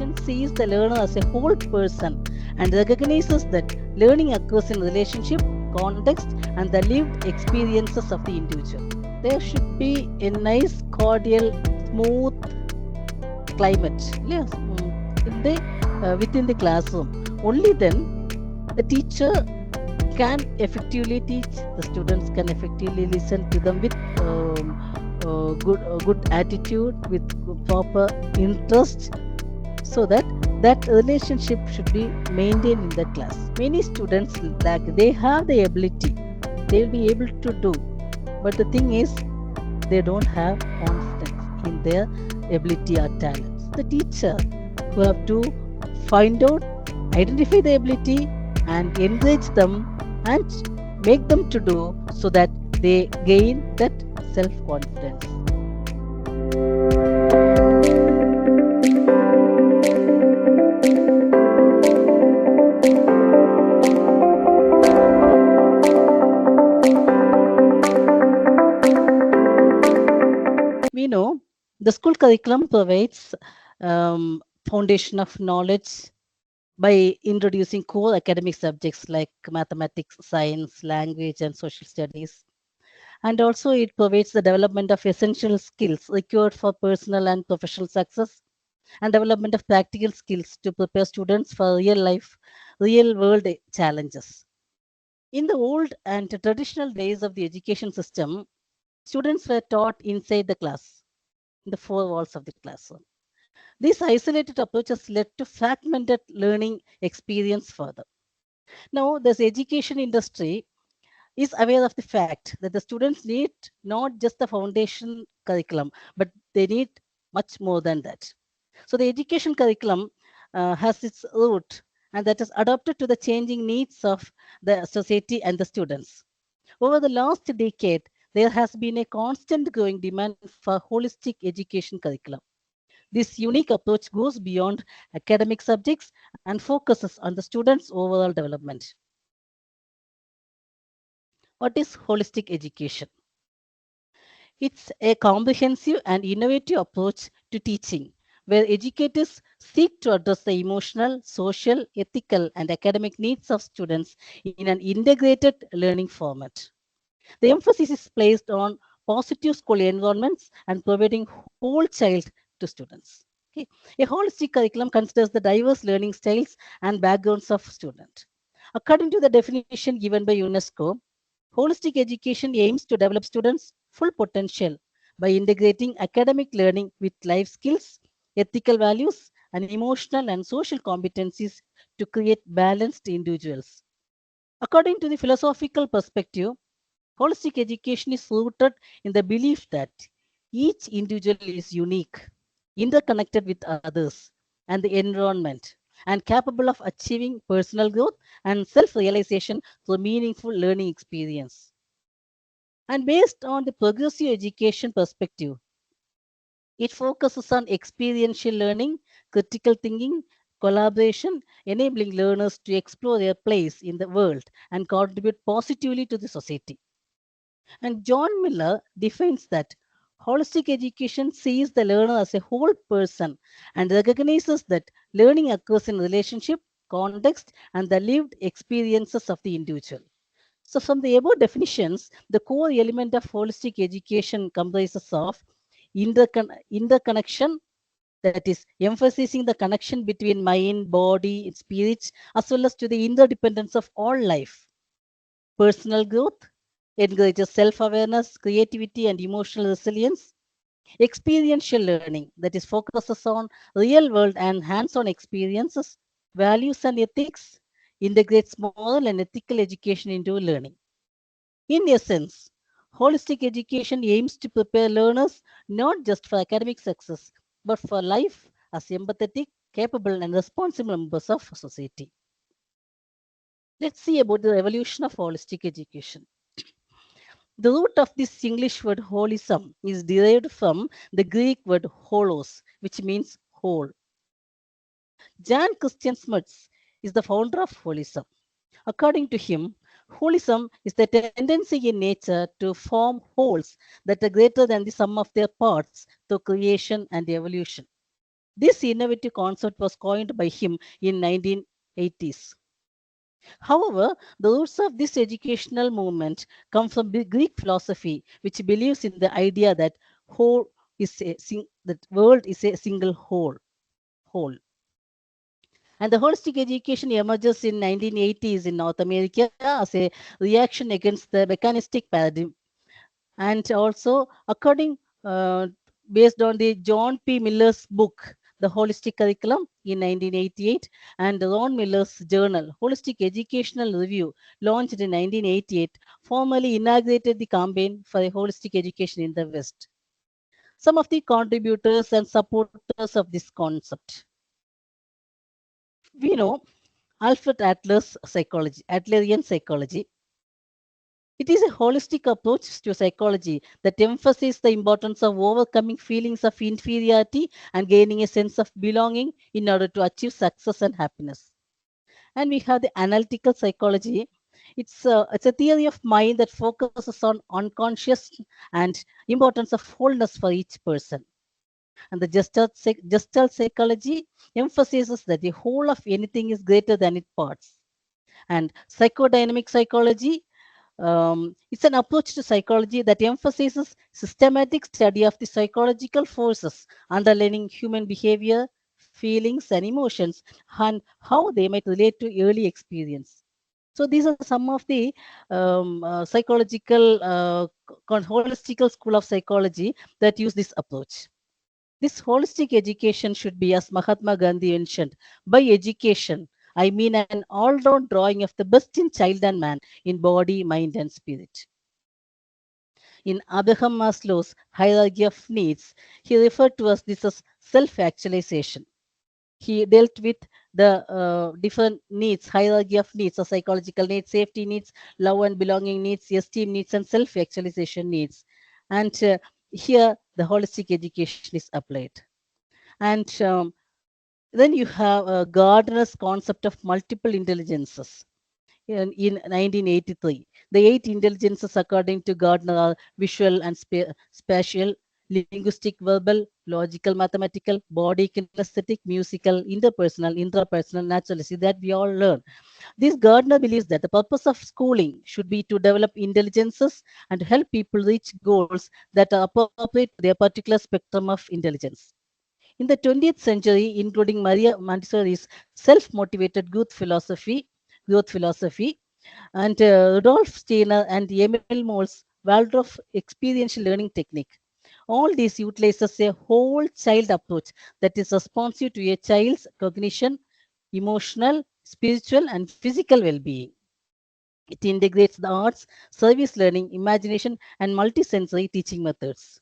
education sees the learner as a whole person and recognizes that learning occurs in relationship, context, and the lived experiences of the individual. There should be a nice, cordial, smooth climate, yes, within the classroom. Only then the teacher can effectively teach, the students can effectively listen to them with good attitude, with proper interest, so that that relationship should be maintained in the class. Many students, like, they have the ability, they will be able to do, but the thing is, they don't have confidence in their ability or talents. The teacher who have to find out, identify the ability, and encourage them and make them to do, so that they gain that self-confidence. We know the school curriculum provides foundation of knowledge by introducing core academic subjects like mathematics, science, language, and social studies. And also, it provides the development of essential skills required for personal and professional success, and development of practical skills to prepare students for real life, real world challenges. In the old and traditional days of the education system, students were taught inside the class, in the four walls of the classroom. These isolated approaches led to fragmented learning experience further. Now, this education industry is aware of the fact that the students need not just the foundation curriculum, but they need much more than that. So the education curriculum has its root, and that is adapted to the changing needs of the society and the students. Over the last decade, there has been a constant growing demand for holistic education curriculum. This unique approach goes beyond academic subjects and focuses on the student's overall development. What is holistic education? It's a comprehensive and innovative approach to teaching, where educators seek to address the emotional, social, ethical, and academic needs of students in an integrated learning format. The emphasis is placed on positive school environments and providing whole child to students. Okay. A holistic curriculum considers the diverse learning styles and backgrounds of students. According to the definition given by UNESCO, holistic education aims to develop students' full potential by integrating academic learning with life skills, ethical values, and emotional and social competencies to create balanced individuals. According to the philosophical perspective, holistic education is rooted in the belief that each individual is unique, interconnected with others and the environment, and capable of achieving personal growth and self realization through meaningful learning experience. And based on the progressive education perspective, it focuses on experiential learning, critical thinking, collaboration, enabling learners to explore their place in the world and contribute positively to the society. And John Miller defines that holistic education sees the learner as a whole person and recognizes that learning occurs in relationship, context, and the lived experiences of the individual. So, from the above definitions, the core element of holistic education comprises of interconnection, that is, emphasizing the connection between mind, body, and spirit, as well as to the interdependence of all life. Personal growth encourages self awareness, creativity, and emotional resilience. Experiential learning, that is, focuses on real world and hands on experiences, values, and ethics, integrates moral and ethical education into learning. In essence, holistic education aims to prepare learners not just for academic success, but for life as empathetic, capable, and responsible members of society. Let's see about the evolution of holistic education. The root of this English word holism is derived from the Greek word holos, which means whole. Jan Christian Smuts is the founder of holism. According to him, holism is the tendency in nature to form wholes that are greater than the sum of their parts through creation and evolution. This innovative concept was coined by him in 1980s. However, the roots of this educational movement come from the Greek philosophy, which believes in the idea that whole that world is a single whole. And the holistic education emerges in 1980s in North America as a reaction against the mechanistic paradigm. And also, according based on the John P. Miller's book, The Holistic Curriculum in 1988, and Ron Miller's journal, Holistic Educational Review, launched in 1988, formally inaugurated the campaign for a holistic education in the West. Some of the contributors and supporters of this concept. We know Alfred Adlerian psychology. It is a holistic approach to psychology that emphasizes the importance of overcoming feelings of inferiority and gaining a sense of belonging in order to achieve success and happiness. And we have the analytical psychology. It's a theory of mind that focuses on unconscious and importance of wholeness for each person. And the gestalt psychology emphasizes that the whole of anything is greater than its parts. And psychodynamic psychology, it's an approach to psychology that emphasizes systematic study of the psychological forces underlying human behavior, feelings, and emotions, and how they might relate to early experience. So these are some of the psychological, holistical school of psychology that use this approach. This holistic education should be, as Mahatma Gandhi mentioned, by education, I mean an all round drawing of the best in child and man in body, mind, and spirit. In Abraham Maslow's hierarchy of needs, he referred to this as self actualization. He dealt with the different needs, hierarchy of needs, so psychological needs, safety needs, love and belonging needs, esteem needs, and self actualization needs. And here, the holistic education is applied. And then you have Gardner's concept of multiple intelligences in 1983. The eight intelligences, according to Gardner, are visual and spatial, linguistic, verbal, logical, mathematical, body, kinesthetic, musical, interpersonal, intrapersonal, naturalistic, that we all learn. This Gardner believes that the purpose of schooling should be to develop intelligences and to help people reach goals that are appropriate to their particular spectrum of intelligence. In the 20th century, including Maria Montessori's self-motivated growth philosophy, and Rudolf Steiner and Emil Moll's Waldorf experiential learning technique. All these utilizes a whole child approach that is responsive to a child's cognition, emotional, spiritual, and physical well-being. It integrates the arts, service learning, imagination, and multisensory teaching methods.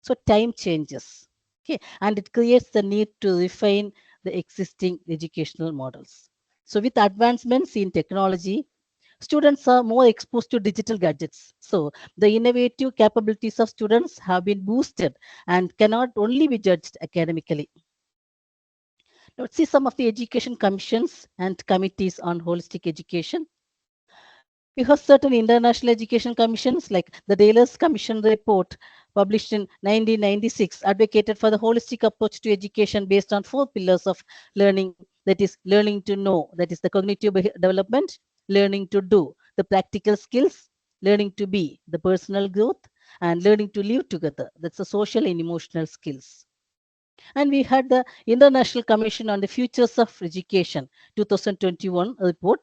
So time changes. Okay, and it creates the need to refine the existing educational models. So with advancements in technology, students are more exposed to digital gadgets. So the innovative capabilities of students have been boosted and cannot only be judged academically. Let's see some of the education commissions and committees on holistic education. We have certain international education commissions like the Dallas Commission report published in 1996 advocated for the holistic approach to education based on four pillars of learning, that is learning to know, that is the cognitive development, learning to do, the practical skills, learning to be, the personal growth, and learning to live together, that's the social and emotional skills. And we had the International Commission on the Futures of Education 2021 report.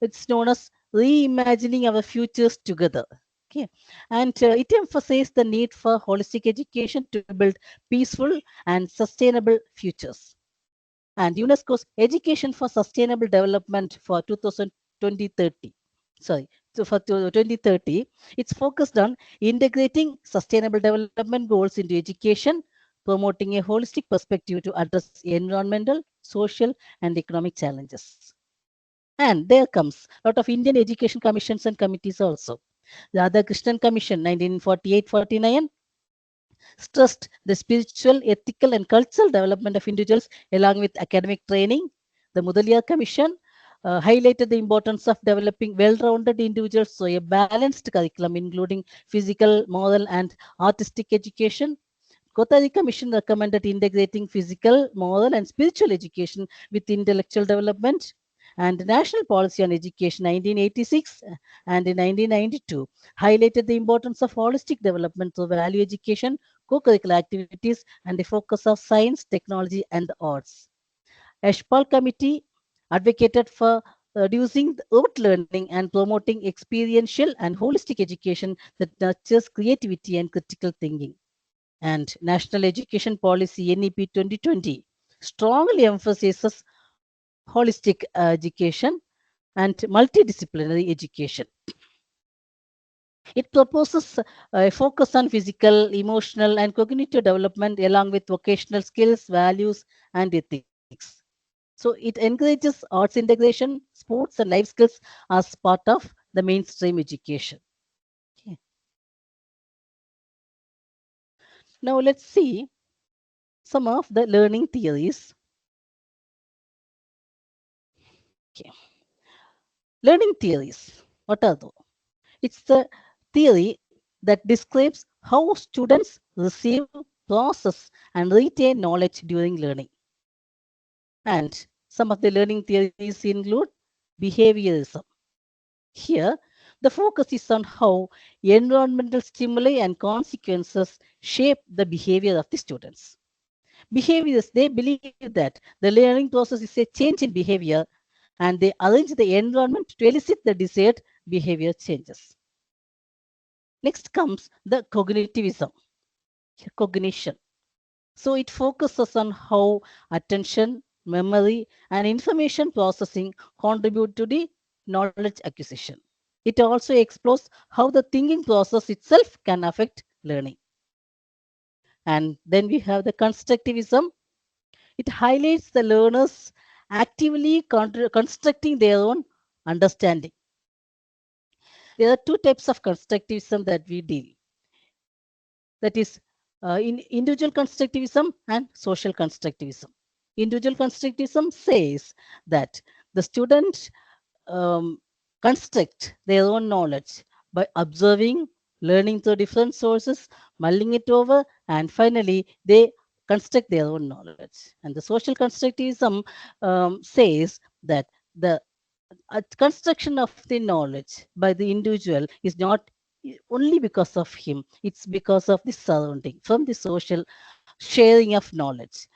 It's known as Reimagining Our Futures Together. Okay. And it emphasized the need for holistic education to build peaceful and sustainable futures. And UNESCO's Education for Sustainable Development for 2030. So for 2030, it's focused on integrating sustainable development goals into education, promoting a holistic perspective to address environmental, social, and economic challenges. And there comes a lot of Indian education commissions and committees also. The Radhakrishnan Commission, 1948-49, stressed the spiritual, ethical, and cultural development of individuals along with academic training. The Mudaliar Commission highlighted the importance of developing well-rounded individuals, so a balanced curriculum including physical, moral, and artistic education. Costa Rica mission recommended integrating physical, moral, and spiritual education with intellectual development. And the National Policy on Education 1986 and in 1992 highlighted the importance of holistic development through value education, co-curricular activities, and the focus of science, technology, and the arts. Ashpal Committee advocated for reducing rote learning and promoting experiential and holistic education that nurtures creativity and critical thinking. And National Education Policy NEP 2020 strongly emphasizes holistic education and multidisciplinary education. It proposes a focus on physical, emotional, and cognitive development along with vocational skills, values, and ethics. So it encourages arts integration, sports, and life skills as part of the mainstream education. Okay. Now let's see some of the learning theories. Okay. Learning theories. What are those? It's the theory that describes how students receive, process, and retain knowledge during learning. And some of the learning theories include behaviorism. Here, the focus is on how environmental stimuli and consequences shape the behavior of the students. Behaviorists, they believe that the learning process is a change in behavior and they arrange the environment to elicit the desired behavior changes. Next comes the cognitivism, cognition. So it focuses on how attention, memory, and information processing contribute to the knowledge acquisition. It also explores how the thinking process itself can affect learning. And then we have the constructivism. It highlights the learners actively constructing their own understanding. There are two types of constructivism that we deal. That is in individual constructivism and social constructivism. Individual constructivism says that the student um, construct their own knowledge by observing, learning through different sources, mulling it over, and finally they construct their own knowledge. And the social constructivism says that the construction of the knowledge by the individual is not only because of him, it's because of the surrounding, from the social sharing of knowledge.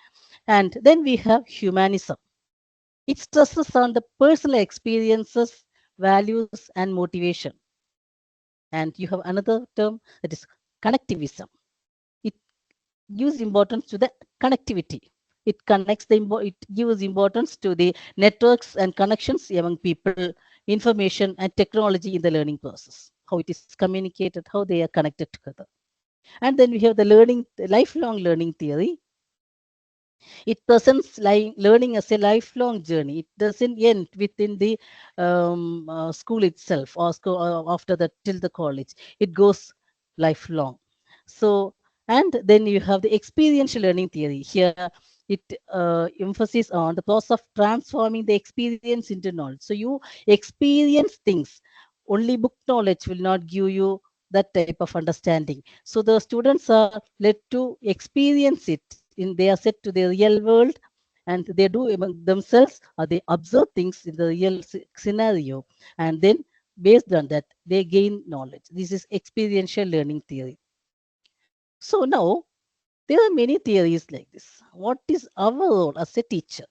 And then we have humanism. It stresses on the personal experiences, values, and motivation. And you have another term that is connectivism. It gives importance to the connectivity. It gives importance to the networks and connections among people, information and technology in the learning process, how it is communicated, how they are connected together. And then we have the lifelong learning theory. It presents learning as a lifelong journey. It doesn't end within the school itself or school, after that till the college. It goes lifelong. So, and then you have the experiential learning theory. Here, it emphasis on the process of transforming the experience into knowledge. So you experience things. Only book knowledge will not give you that type of understanding. So the students are led to experience it they are set to the real world and they do among themselves or they observe things in the real scenario and then based on that they gain knowledge. This is experiential learning theory. So now there are many theories like this. What is our role as a teacher?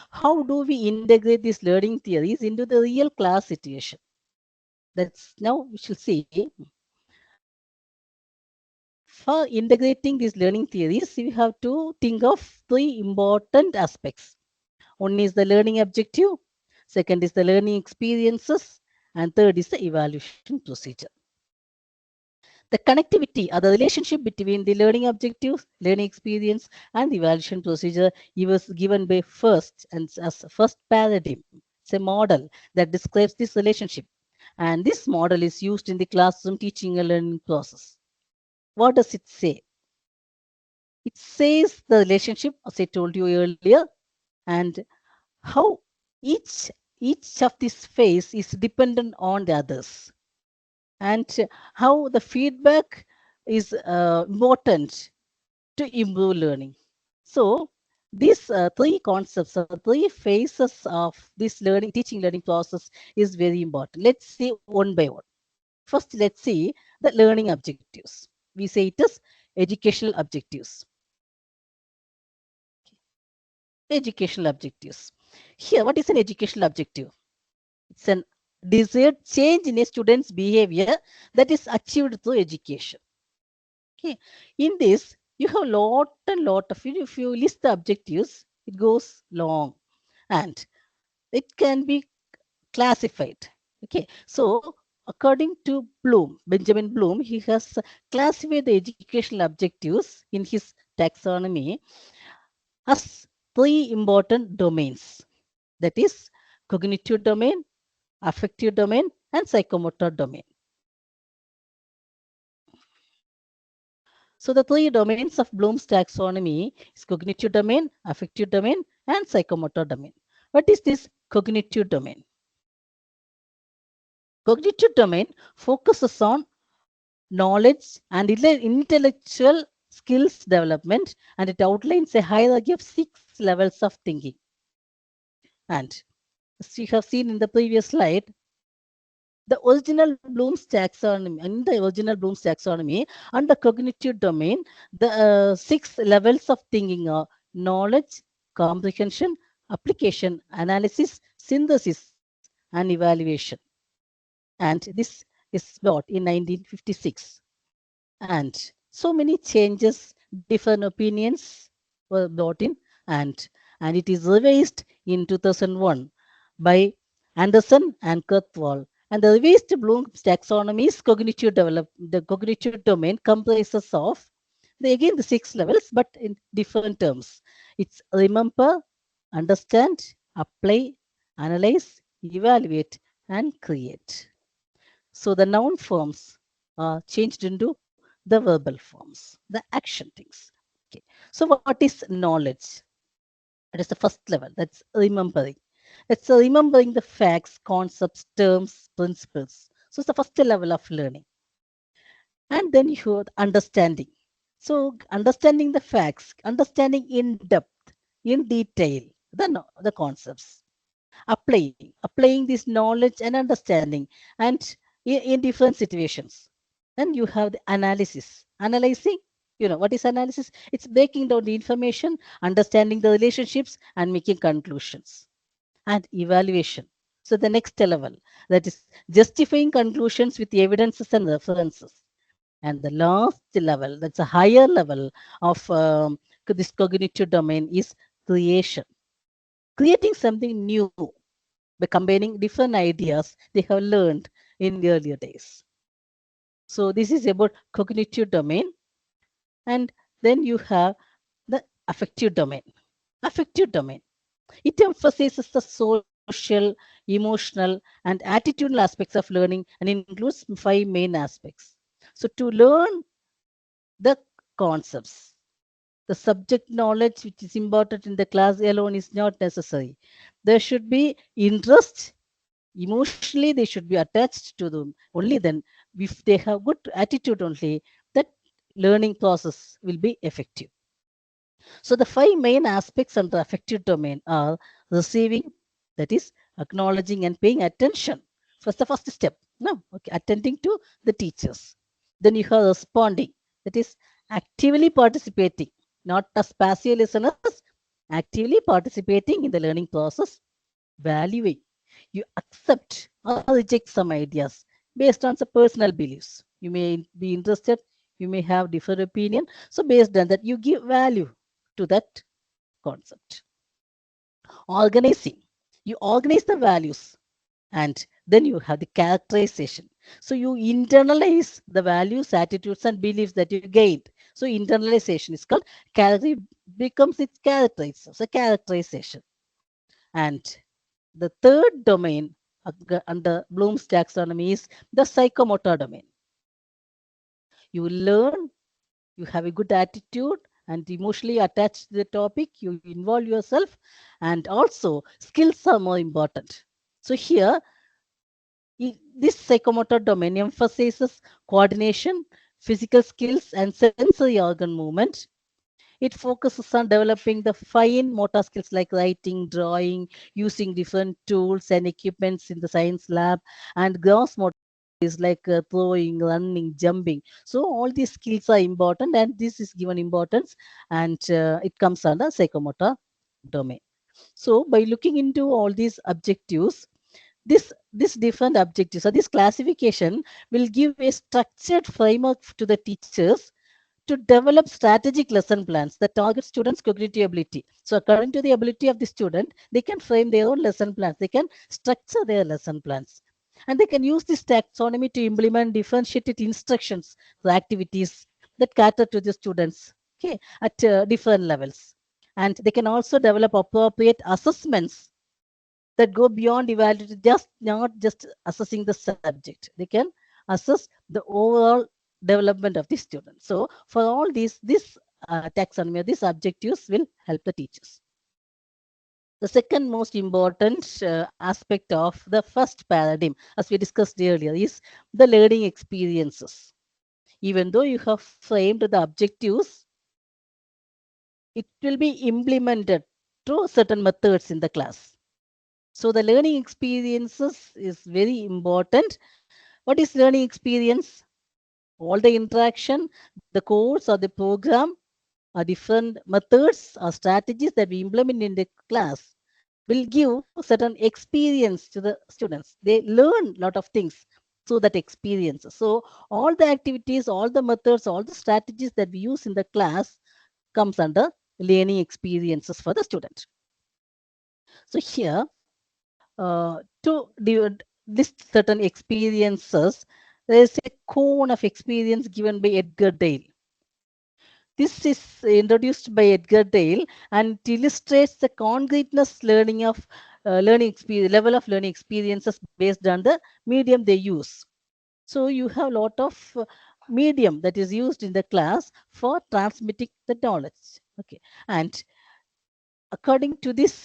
How do we integrate these learning theories into the real class situation? That's now we shall see. For integrating these learning theories, we have to think of three important aspects. One is the learning objective, second is the learning experiences, and third is the evaluation procedure. The connectivity or the relationship between the learning objectives, learning experience, and the evaluation procedure was given by first and as first paradigm. It's a model that describes this relationship. And this model is used in the classroom teaching and learning process. What does it say? It says the relationship, as I told you earlier, and how each of these phase is dependent on the others, and how the feedback is important to improve learning. So these three concepts or three phases of this teaching learning process is very important. Let's see one by one. First, let's see the learning objectives. We say it is educational objectives. Educational objectives. Here, what is an educational objective? It's an desired change in a student's behavior that is achieved through education. Okay. In this, you have lot and lot of, if you list the objectives, it goes long and it can be classified. Okay. So, according to Bloom, Benjamin Bloom, he has classified the educational objectives in his taxonomy as three important domains. That is cognitive domain, affective domain, and psychomotor domain. So the three domains of Bloom's taxonomy is cognitive domain, affective domain, and psychomotor domain. What is this cognitive domain? Cognitive domain focuses on knowledge and intellectual skills development, and it outlines a hierarchy of 6 levels of thinking. And as you have seen in the previous slide, the original Bloom's taxonomy, under cognitive domain, the 6 levels of thinking are knowledge, comprehension, application, analysis, synthesis, and evaluation. And this is brought in 1956. And so many changes, different opinions were brought in, and, and it is revised in 2001 by Anderson and Kurzweil. And the revised Bloom's taxonomy's the cognitive domain comprises of again the 6 levels, but in different terms. It's remember, understand, apply, analyze, evaluate, and create. So the noun forms are changed into the verbal forms, the action things. Okay. So what is knowledge? It is the first level. That's remembering. It's remembering the facts, concepts, terms, principles. So it's the first level of learning. And then you have understanding. So understanding the facts, understanding in depth, in detail, the concepts. Applying this knowledge and understanding, and in different situations. Then you have the analysis. Analyzing, what is analysis? It's breaking down the information, understanding the relationships, and making conclusions. And evaluation. So the next level, that is justifying conclusions with evidences and references. And the last level, that's a higher level of this cognitive domain, is creation. Creating something new by combining different ideas they have learned in the earlier days. So this is about cognitive domain. And then you have the affective domain. Affective domain. It emphasizes the social, emotional, and attitudinal aspects of learning and includes 5 main aspects. So to learn the concepts, the subject knowledge which is important in the class alone is not necessary. There should be interest. Emotionally, they should be attached to them. Only then, if they have good attitude only, that learning process will be effective. So the 5 main aspects under affective domain are receiving, that is acknowledging and paying attention. First, the first step. No, okay, attending to the teachers. Then you have responding, that is actively participating, not as passive listeners, actively participating in the learning process. Valuing, you accept or reject some ideas based on some personal beliefs. You may be interested, you may have different opinion. So based on that, you give value to that concept. Organizing, you organize the values, and then you have the characterization. So you internalize the values, attitudes, and beliefs that you gained. So internalization is called character, becomes its characterization. So characterization. And the third domain under Bloom's taxonomy is the psychomotor domain. You learn, you have a good attitude and emotionally attached to the topic, you involve yourself, and also skills are more important. So here, this psychomotor domain emphasizes coordination, physical skills, and sensory organ movement. It focuses on developing the fine motor skills like writing, drawing, using different tools and equipments in the science lab, and gross motor is like throwing, running, jumping. So all these skills are important, and this is given importance, and it comes under psychomotor domain. So by looking into all these objectives, this different objectives or this classification will give a structured framework to the teachers to develop strategic lesson plans that target students' cognitive ability. So, according to the ability of the student, they can frame their own lesson plans. They can structure their lesson plans. And they can use this taxonomy to implement differentiated instructions for activities that cater to the students, okay, at different levels. And they can also develop appropriate assessments that go beyond evaluating, just not just assessing the subject. They can assess the overall development of the student. So for all these, this taxonomy, these objectives will help the teachers. The second most important aspect of the first paradigm, as we discussed earlier, is the learning experiences. Even though you have framed the objectives, it will be implemented through certain methods in the class. So the learning experiences is very important. What is learning experience? All the interaction, the course or the program are different methods or strategies that we implement in the class will give certain experience to the students. They learn a lot of things through that experience. So all the activities, all the methods, all the strategies that we use in the class comes under learning experiences for the student. So here, to list certain experiences, there is a cone of experience given by Edgar Dale. This is introduced by Edgar Dale and it illustrates the concreteness learning of learning experience, level of learning experiences based on the medium they use. So you have a lot of medium that is used in the class for transmitting the knowledge. Okay, and according to this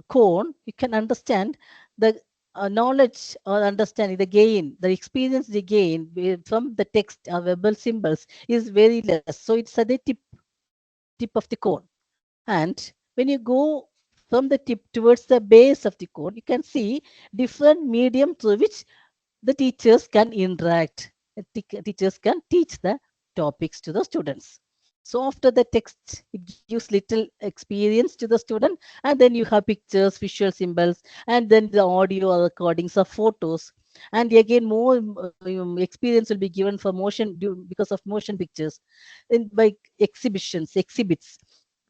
cone, you can understand the knowledge or understanding the gain, the experience they gain from the text or verbal symbols is very less. So it's at the tip of the cone. And when you go from the tip towards the base of the cone, you can see different medium through which the teachers can interact. Teachers can teach the topics to the students. So after the text, it gives little experience to the student, and then you have pictures, visual symbols, and then the audio or recordings of photos. And again, more experience will be given for motion because of motion pictures, and by exhibits,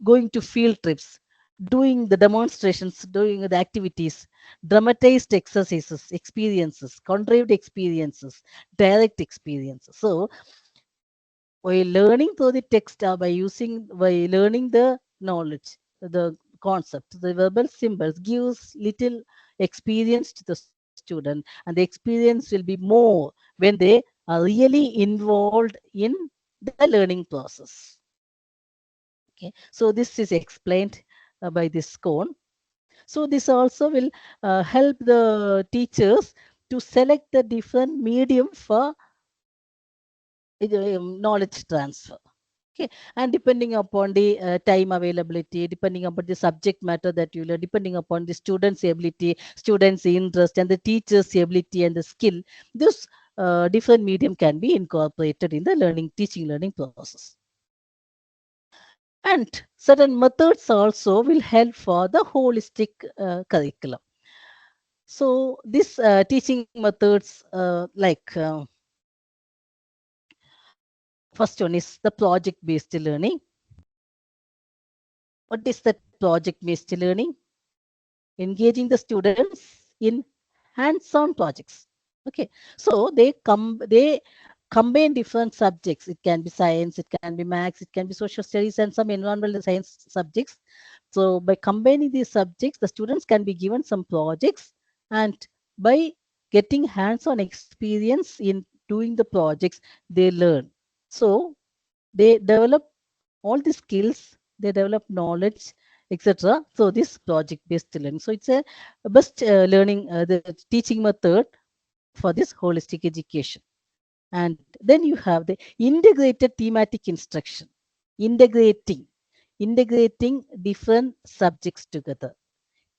going to field trips, doing the demonstrations, doing the activities, dramatized exercises, experiences, contrived experiences, direct experiences. So by learning through the text or by learning the knowledge, the concept, the verbal symbols gives little experience to the student, and the experience will be more when they are really involved in the learning process. Okay, so this is explained by this cone. So this also will help the teachers to select the different medium for knowledge transfer. Okay, and depending upon the time availability, depending upon the subject matter that you learn, depending upon the student's ability, student's interest, and the teacher's ability and the skill, this different medium can be incorporated in the teaching learning process. And certain methods also will help for the holistic curriculum. So this teaching methods first one is the project-based learning. What is that project-based learning? Engaging the students in hands-on projects. Okay, so they combine different subjects. It can be science, it can be maths, it can be social studies, and some environmental science subjects. So by combining these subjects, the students can be given some projects, and by getting hands-on experience in doing the projects, they learn. So they develop all the skills, they develop knowledge, etc. So this project-based learning. So it's a best learning, the teaching method for this holistic education. And then you have the integrated thematic instruction. Integrating. integrating different subjects together,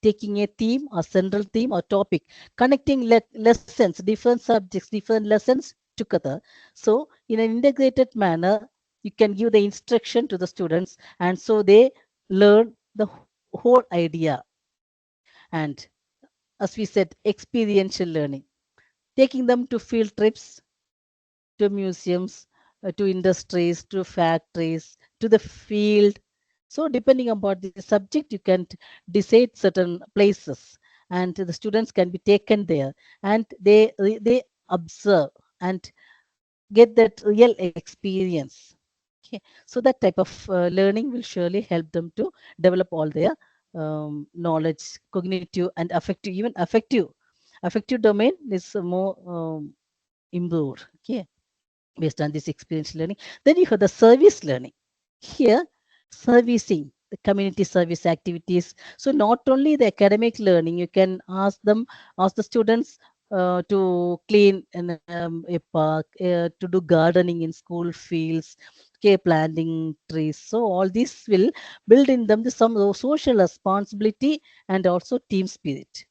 taking a theme, a central theme or topic, connecting lessons, different subjects, different lessons together. So, in an integrated manner, you can give the instruction to the students, and so they learn the whole idea. And as we said, experiential learning, taking them to field trips, to museums, to industries, to factories, to the field. So, depending upon the subject, you can decide certain places, and the students can be taken there, and they observe and get that real experience. Okay. So that type of learning will surely help them to develop all their knowledge, cognitive and affective, even affective domain is more improved. Okay, based on this experience learning. Then you have the service learning. Here, servicing the community service activities. So not only the academic learning, you can ask the students to clean a park, to do gardening in school fields, okay, planting trees. So all this will build in them some social responsibility and also team spirit.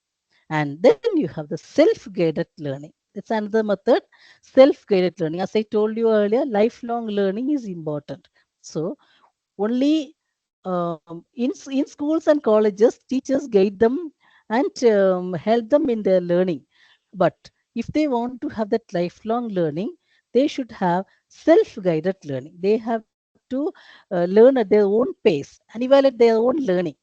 And then you have the self-guided learning. It's another method, self-guided learning. As I told you earlier, lifelong learning is important. So only in schools and colleges, teachers guide them and help them in their learning. But if they want to have that lifelong learning, they should have self-guided learning. They have to learn at their own pace and evaluate their own learning.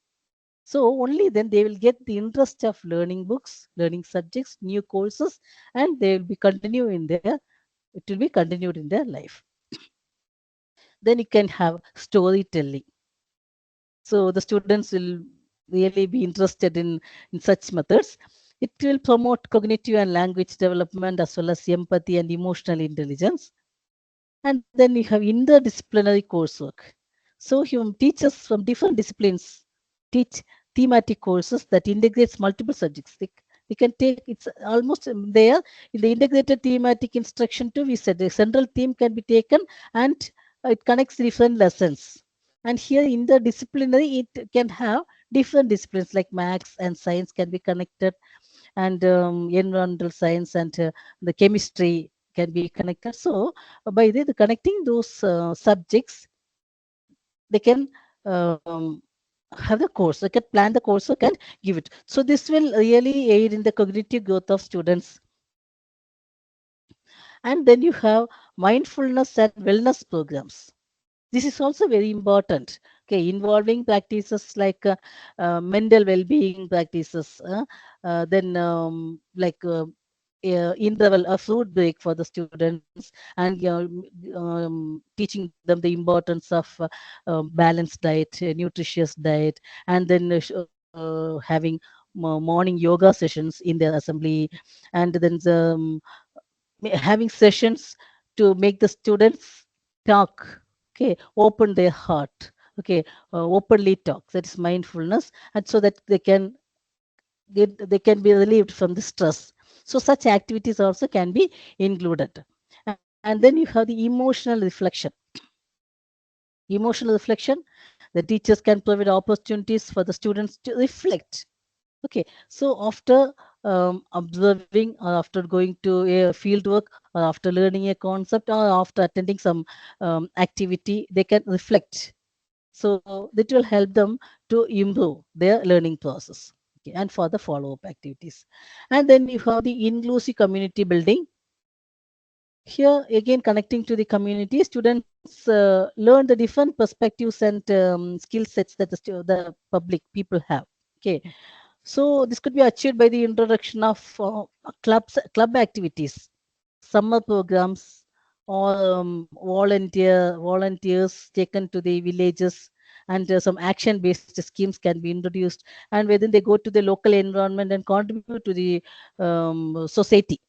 So only then they will get the interest of learning books, learning subjects, new courses, and they will be continue in their it will be continued in their life. Then you can have storytelling. So the students will really be interested in such methods. It will promote cognitive and language development as well as empathy and emotional intelligence. And then you have interdisciplinary coursework. So teachers from different disciplines teach thematic courses that integrates multiple subjects. They can take it's almost there in the integrated thematic instruction too. We said the central theme can be taken and it connects different lessons. And here interdisciplinary, it can have different disciplines like maths and science can be connected, and environmental science and the chemistry can be connected. So by the connecting those subjects, they can um, have the course. They can plan the course, and give it. So this will really aid in the cognitive growth of students. And then you have mindfulness and wellness programs. This is also very important. Okay, involving practices like mental well-being practices, then like interval, a fruit break for the students, and teaching them the importance of balanced diet, nutritious diet, and then having morning yoga sessions in their assembly, and then having sessions to make the students talk, okay, open their heart, okay, openly talk. That is mindfulness, and so that they can be relieved from the stress. So such activities also can be included. And then you have the emotional reflection. Emotional reflection, the teachers can provide opportunities for the students to reflect. Okay, so after observing or after going to a field work or after learning a concept or after attending some activity, they can reflect. So that will help them to improve their learning process. Okay, and for the follow-up activities. And then you have the inclusive community building. Here again, connecting to the community, students learn the different perspectives and skill sets that the public people have. Okay, so this could be achieved by the introduction of club activities, summer programs, or volunteers taken to the villages, and some action-based schemes can be introduced, and within they go to the local environment and contribute to the society.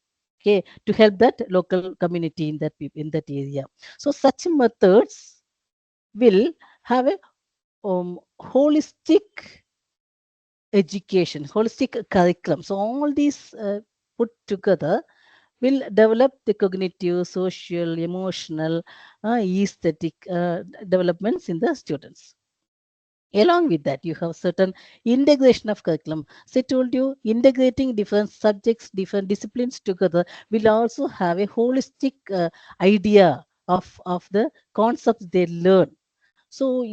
Okay, to help that local community in that area. So such methods will have a holistic education, holistic curriculum. So all these put together will develop the cognitive, social, emotional, aesthetic developments in the students. Along with that, you have certain integration of curriculum. So I told you, integrating different subjects, different disciplines together will also have a holistic idea of the concepts they learn. So,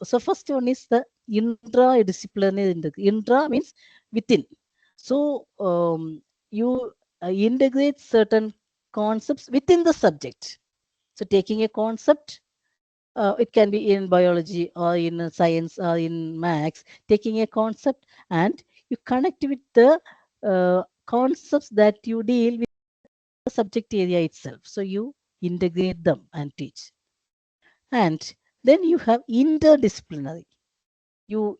so first one is the intradisciplinary. Intra means within. So you integrate certain concepts within the subject. So taking a concept, it can be in biology or in science or in maths, taking a concept and you connect with the concepts that you deal with the subject area itself. So you integrate them and teach. And then you have interdisciplinary. You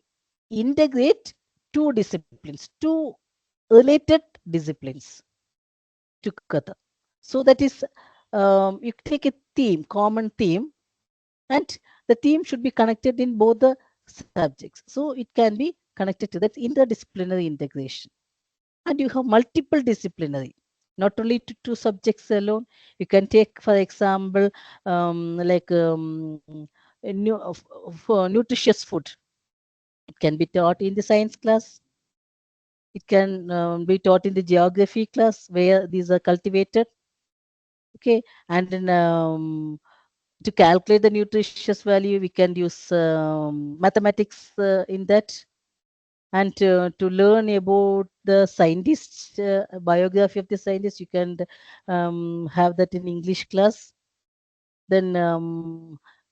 integrate two disciplines, two related disciplines together. So that is, you take a theme, common theme, and the theme should be connected in both the subjects. So it can be connected to that interdisciplinary integration. And you have multiple disciplinary, not only to two subjects alone. You can take, for example, like nutritious food. It can be taught in the science class. It can be taught in the geography class where these are cultivated. Okay, and then to calculate the nutritious value, we can use mathematics in that. And to learn about the scientist, biography of the scientist, you can have that in English class. Then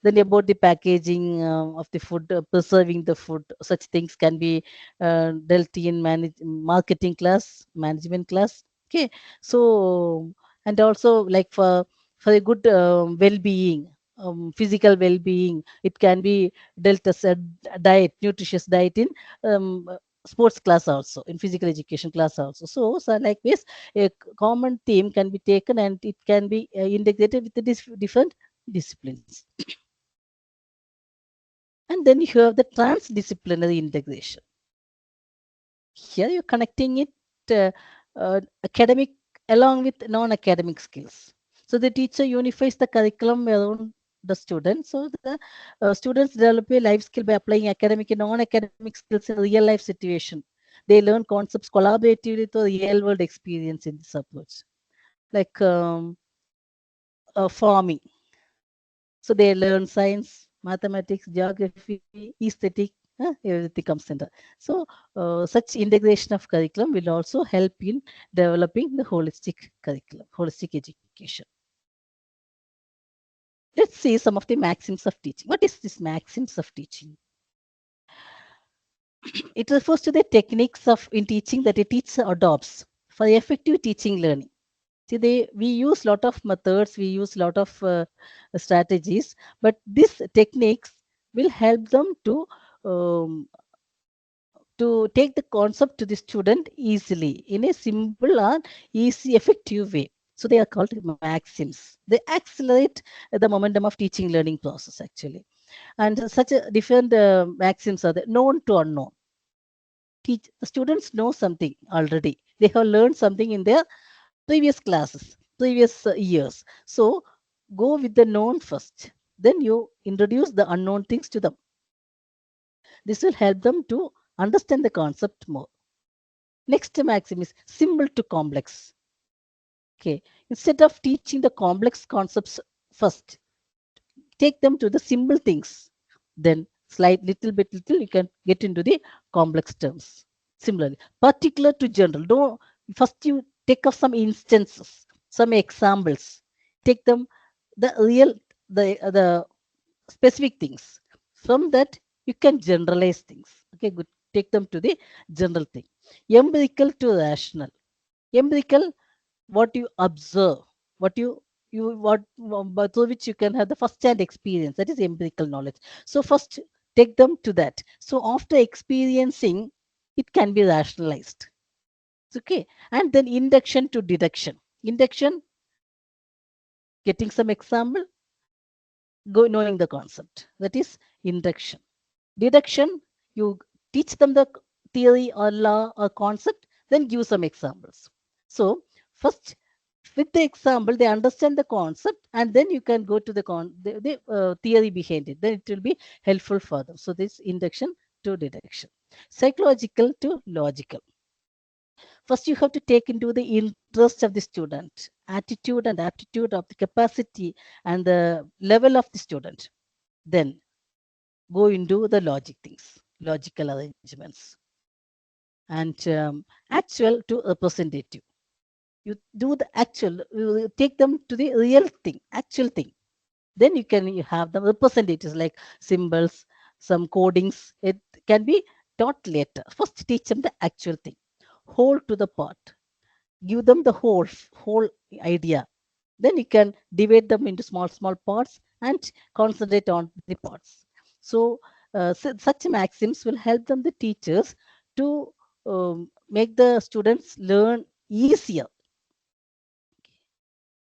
then about the packaging of the food, preserving the food, such things can be dealt in marketing class, management class. Okay, so and also like for a good well-being, physical well-being, it can be dealt as a diet, nutritious diet in um, sports class also, in physical education class also. So like this, a common theme can be taken and it can be integrated with the different disciplines. And then you have the transdisciplinary integration. Here you're connecting it academic along with non-academic skills. So the teacher unifies the curriculum around the students. So the students develop a life skill by applying academic and non-academic skills in real life situation. They learn concepts collaboratively to real world experience in this approach. Like farming. So they learn science, mathematics, geography, aesthetic, everything comes in there. So such integration of curriculum will also help in developing the holistic curriculum, holistic education. Let's see some of the maxims of teaching. What is this maxims of teaching? It refers to the techniques of in teaching that a teacher adopts for effective teaching learning. See, we use lot of methods, we use lot of strategies, but these techniques will help them um, to take the concept to the student easily in a simple and easy, effective way. So they are called maxims. They accelerate the momentum of teaching learning process actually. And such a different maxims are there, known to unknown. The students know something already. They have learned something in their previous classes, previous years. So go with the known first. Then you introduce the unknown things to them. This will help them to understand the concept more. Next maxim is simple to complex. Okay. Instead of teaching the complex concepts first, take them to the simple things. Then slide little, you can get into the complex terms. Similarly, particular to general. Don't first you take up some instances, some examples. Take them the real, the specific things. From that, you can generalize things. Okay, good. Take them to the general thing. Empirical to rational. Empirical, what you observe, what you what through which you can have the first hand experience. That is empirical knowledge. So first take them to that. So after experiencing, it can be rationalized. Okay, and then induction to deduction. Induction, getting some example, go knowing the concept. That is induction. Deduction, you teach them the theory or law or concept, then give some examples. So first with the example, they understand the concept, and then you can go to the theory behind it. Then it will be helpful for them. So this induction to deduction, psychological to logical. First, you have to take into the interest of the student, attitude and aptitude of the capacity and the level of the student. Then go into the logic things, logical arrangements, and actual to representative. You do the actual, you take them to the real thing, actual thing. Then you have the representatives like symbols, some codings. It can be taught later. First, teach them the actual thing, whole to the part. Give them the whole idea. Then you can divide them into small parts and concentrate on the parts. So, such maxims will help them, the teachers, to make the students learn easier,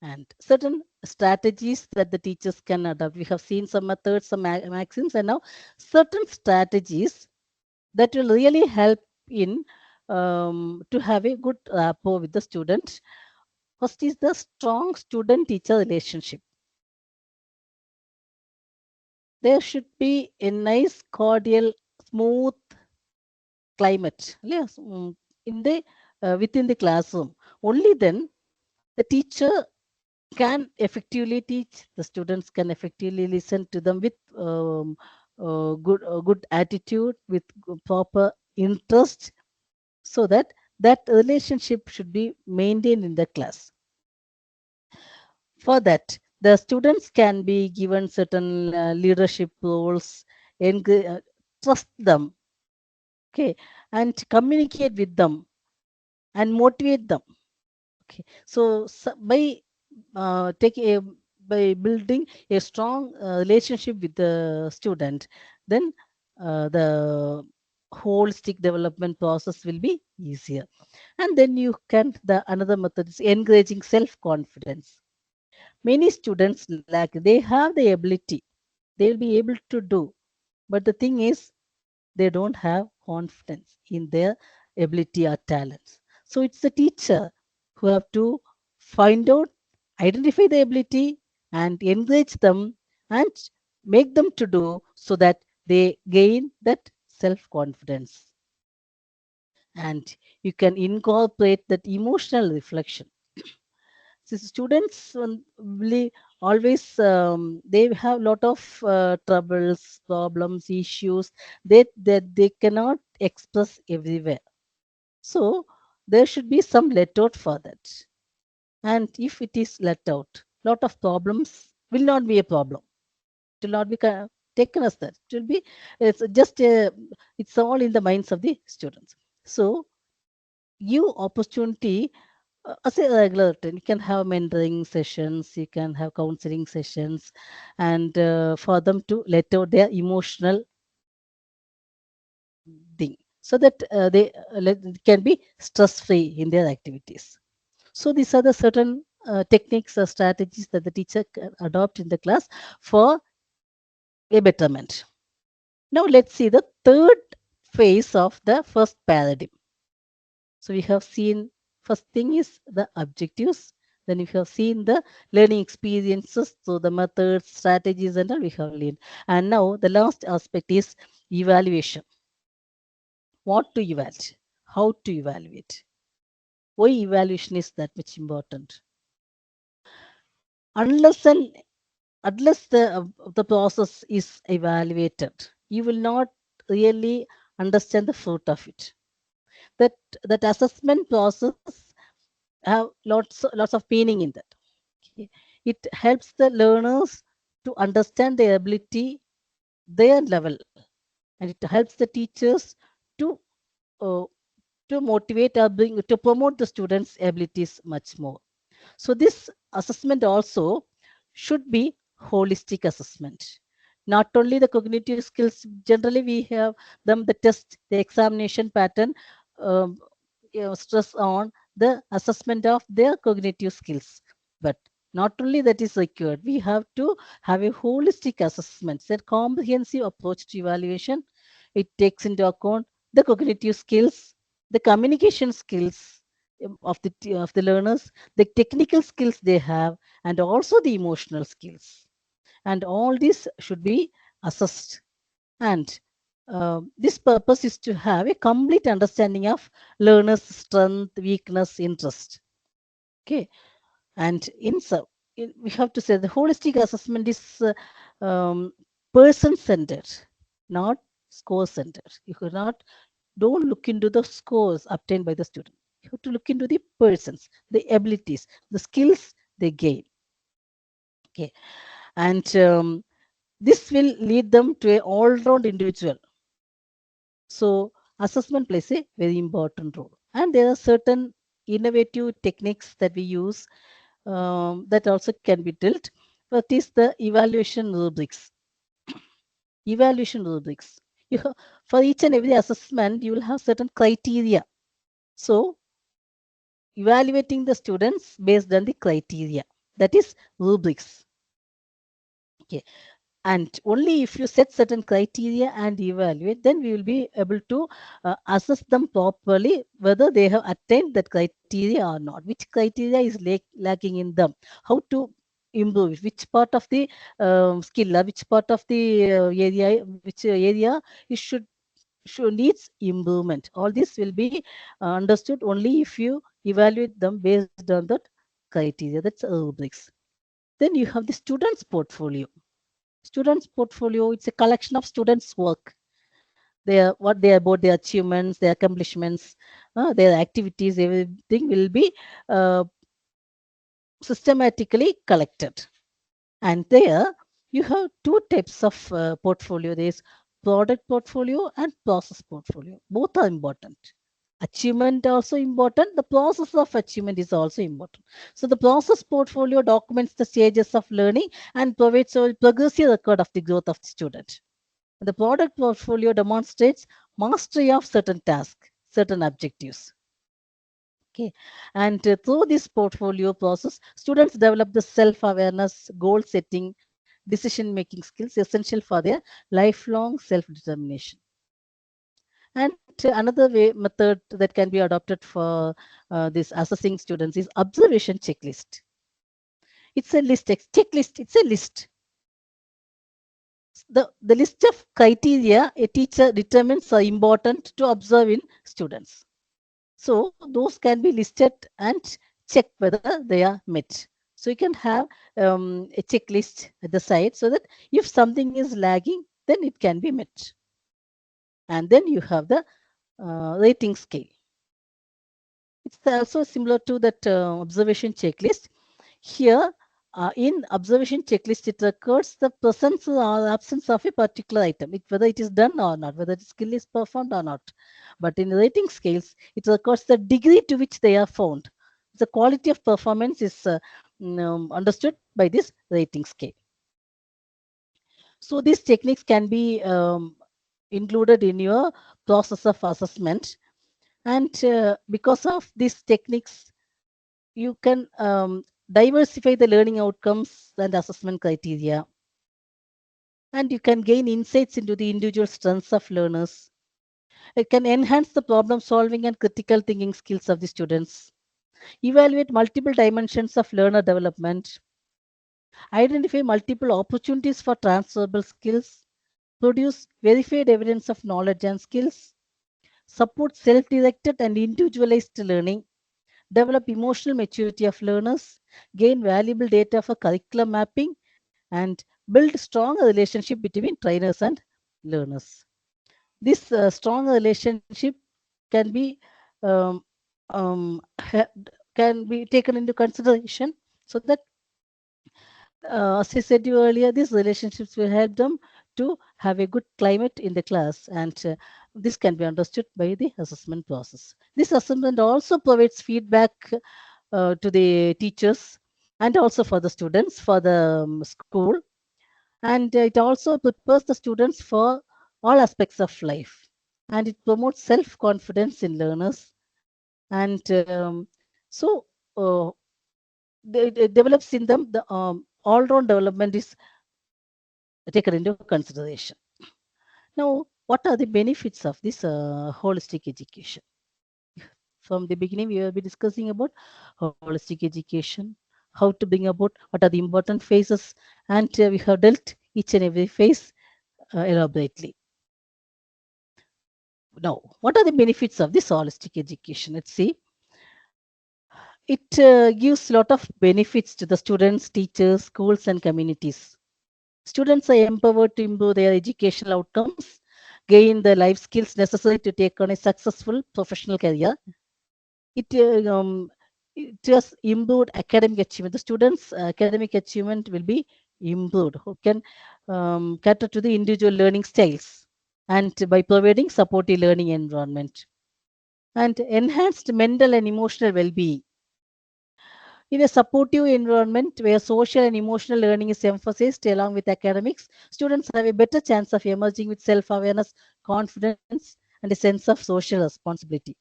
and certain strategies that the teachers can adopt. We have seen some methods, some maxims, and now certain strategies that will really help in to have a good rapport with the student. First is the strong student-teacher relationship. There should be a nice, cordial, smooth climate. Yes, in the within the classroom. Only then the teacher can effectively teach. The students can effectively listen to them with good attitude, with proper interest, so that that relationship should be maintained in the class. For that, the students can be given certain leadership roles, trust them, okay, and communicate with them and motivate them. Okay, so taking by building a strong relationship with the student, then the holistic development process will be easier. And then you can, the another method is encouraging self confidence. Many students lack, they have the ability, they will be able to do, but the thing is they don't have confidence in their ability or talents. So it's the teacher who have to find out, identify the ability, and encourage them and make them to do, so that they gain that self confidence. And you can incorporate that emotional reflection. So students will always they have lot of troubles, problems, issues that they cannot express everywhere. So there should be some let out for that. And if it is let out, lot of problems will not be a problem. It will not be taken as that. It will be, it's just it's all in the minds of the students. So give opportunity as a regular routine. You can have mentoring sessions, you can have counseling sessions, and for them to let out their emotional thing, so that they can be stress free in their activities. So these are the certain techniques or strategies that the teacher can adopt in the class for a betterment. Now let's see the third phase of the first paradigm. So we have seen, first thing is the objectives. Then we have seen the learning experiences, so the methods, strategies, and all we have learned. And now the last aspect is evaluation. What to evaluate? How to evaluate? Why evaluation is that much important? Unless and unless the process is evaluated, you will not really understand the fruit of it. That that assessment process have lots of meaning in that. Okay. It helps the learners to understand their ability, their level, and it helps the teachers to uh, to motivate or bring to promote the students' abilities much more. So this assessment also should be holistic assessment. Not only the cognitive skills, generally we have them the test, the examination pattern, um, stress on the assessment of their cognitive skills. But not only that is required, we have to have a holistic assessment, a comprehensive approach to evaluation. It takes into account the cognitive skills, the communication skills, of the learners, the technical skills they have, and also the emotional skills. And all this should be assessed. And this purpose is to have a complete understanding of learners' strength, weakness, interest. Okay, and we have to say the holistic assessment is person centered, not score centered. You cannot don't look into the scores obtained by the student. You have to look into the persons, the abilities, the skills they gain. Okay, and this will lead them to a all-round individual. So assessment plays a very important role, and there are certain innovative techniques that we use that also can be dealt. But is the evaluation rubrics. Evaluation rubrics. You have, for each and every assessment, you will have certain criteria. So evaluating the students based on the criteria, that is rubrics. Okay, and only if you set certain criteria and evaluate, then we will be able to assess them properly whether they have attained that criteria or not, which criteria is lacking in them, how to improve, which part of the skill or which part of the area it should needs improvement. All this will be understood only if you evaluate them based on that criteria. That's rubrics. Then you have the students portfolio. Students portfolio, it's a collection of students work, their what they about their achievements, their accomplishments, their activities, everything will be uh, systematically collected. And there you have two types of portfolio. There is product portfolio and process portfolio. Both are important. Achievement also important. The process of achievement is also important. So the process portfolio documents the stages of learning and provides a progressive record of the growth of the student. The product portfolio demonstrates mastery of certain tasks, certain objectives. Okay, and through this portfolio process, students develop the self-awareness, goal setting, decision-making skills essential for their lifelong self-determination. And another way method that can be adopted for this assessing students is observation checklist. It's a list, checklist. It's a list. The list of criteria a teacher determines are important to observe in students. So those can be listed and check whether they are met. So you can have a checklist at the side so that if something is lagging, then it can be met. And then you have the rating scale. It's also similar to that observation checklist. Here, in observation checklist, it records the presence or absence of a particular item, whether it is done or not, whether the skill is performed or not. But in rating scales, it records the degree to which they are found. The quality of performance is understood by this rating scale. So these techniques can be included in your process of assessment. And because of these techniques, you can diversify the learning outcomes and assessment criteria. And you can gain insights into the individual strengths of learners. It can enhance the problem solving and critical thinking skills of the students. Evaluate multiple dimensions of learner development. Identify multiple opportunities for transferable skills. Produce verified evidence of knowledge and skills. Support self directed and individualized learning. Develop emotional maturity of learners. Gain valuable data for curriculum mapping. And build strong relationship between trainers and learners. This strong relationship can be um, can be taken into consideration so that as I said you earlier, these relationships will help them to have a good climate in the class, and this can be understood by the assessment process. This assessment also provides feedback to the teachers and also for the students for the school, and it also prepares the students for all aspects of life, and it promotes self-confidence in learners, and so uh, it develops in them the all-round development is taken into consideration. Now, what are the benefits of this holistic education? From the beginning, we will be discussing about holistic education, how to bring about what are the important phases, and we have dealt each and every phase elaborately. Now, what are the benefits of this holistic education? Let's see. It gives a lot of benefits to the students, teachers, schools, and communities. Students are empowered to improve their educational outcomes, gain the life skills necessary to take on a successful professional career. It it just improved academic achievement. The students' academic achievement will be improved. Who can cater to the individual learning styles, and by providing supportive learning environment and enhanced mental and emotional well-being. In a supportive environment where social and emotional learning is emphasized along with academics, students have a better chance of emerging with self awareness, confidence, and a sense of social responsibility.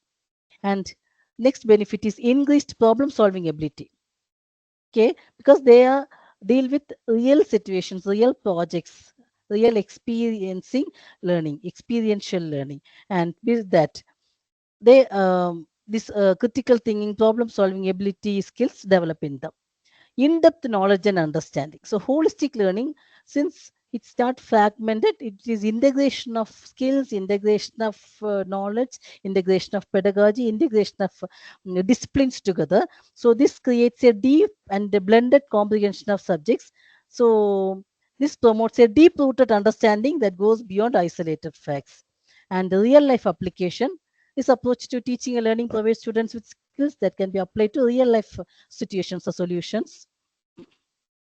And next benefit is increased problem solving ability. Okay, because they are deal with real situations, real projects, real experiencing learning, experiential learning, and with that they this critical thinking, problem solving ability skills develop in them. In-depth knowledge and understanding. So holistic learning, since it's not fragmented, it is integration of skills, integration of knowledge, integration of pedagogy, integration of disciplines together. So this creates a deep and a blended comprehension of subjects. So this promotes a deep-rooted understanding that goes beyond isolated facts. And the real-life application, this approach to teaching and learning provides students with skills that can be applied to real-life situations or solutions,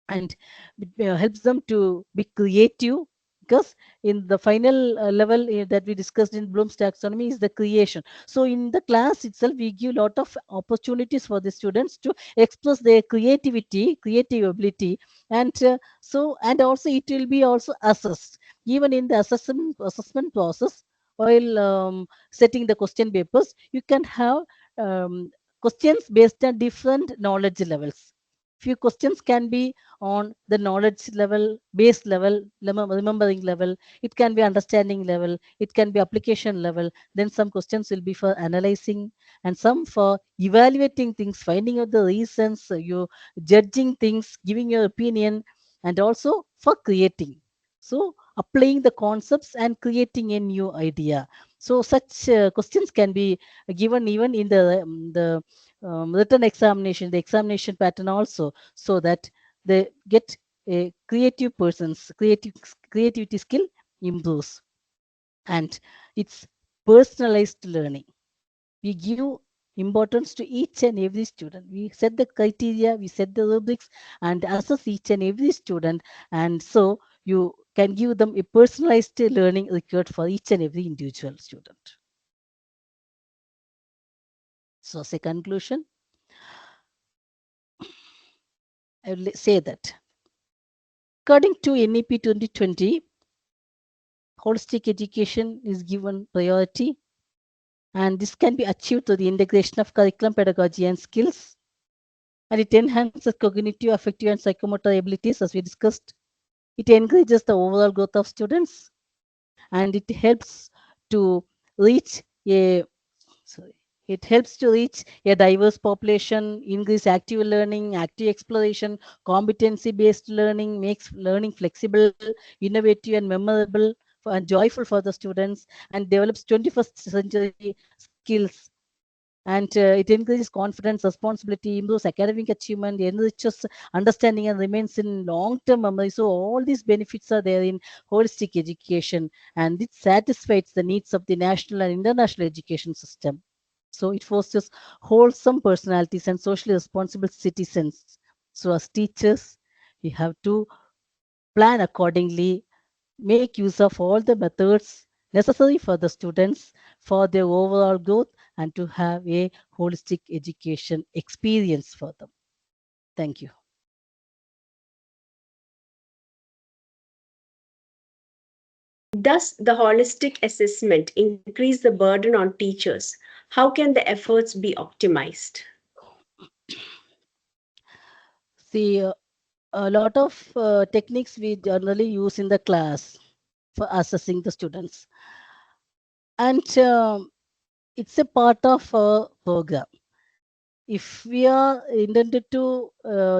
and it helps them to be creative, because in the final level that we discussed in Bloom's taxonomy is the creation. So in the class itself we give a lot of opportunities for the students to express their creative ability, and and also it will be also assessed even in the assessment process. While setting the question papers, you can have um, questions based on different knowledge levels. Few questions can be on the knowledge level, base level, remembering level. It can be understanding level. It can be application level. Then some questions will be for analyzing, and some for evaluating things, finding out the reasons, you judging things, giving your opinion, and also for creating. So applying the concepts and creating a new idea. So such questions can be given even in the written examination, the examination pattern also, so that they get a creative person's creativity skill improves. And it's personalized learning. We give importance to each and every student. We set the criteria, we set the rubrics, and assess each and every student, and so you can give them a personalized learning required for each and every individual student. So as a conclusion, I will say that according to NEP 2020, holistic education is given priority, and this can be achieved through the integration of curriculum, pedagogy, and skills. And it enhances cognitive, affective, and psychomotor abilities, as we discussed. It encourages the overall growth of students, and it helps to reach a sorry, it helps to reach a diverse population, increase active learning, active exploration, competency-based learning, makes learning flexible, innovative, and memorable and joyful for the students, and develops 21st century skills. And it increases confidence, responsibility, improves academic achievement, enriches understanding, and remains in long-term memory. So all these benefits are there in holistic education, and it satisfies the needs of the national and international education system. So it fosters wholesome personalities and socially responsible citizens. So as teachers, we have to plan accordingly, make use of all the methods necessary for the students for their overall growth, and to have a holistic education experience for them. Thank you. Does the holistic assessment increase the burden on teachers? How can the efforts be optimized? See, a lot of techniques we generally use in the class for assessing the students. And It's a part of a program. If we are intended to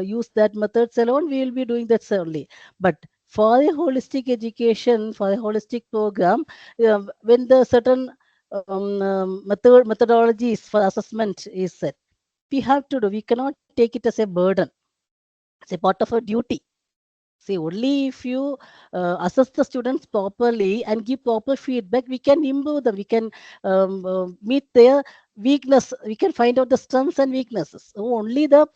use that methods alone, we will be doing that only. But for a holistic education, for a holistic program, when the certain methodologies for assessment is set, we have to do. We cannot take it as a burden. It's a part of a duty. See, only if you assess the students properly and give proper feedback, we can improve them. We can meet their weakness. We can find out the strengths and weaknesses. So only the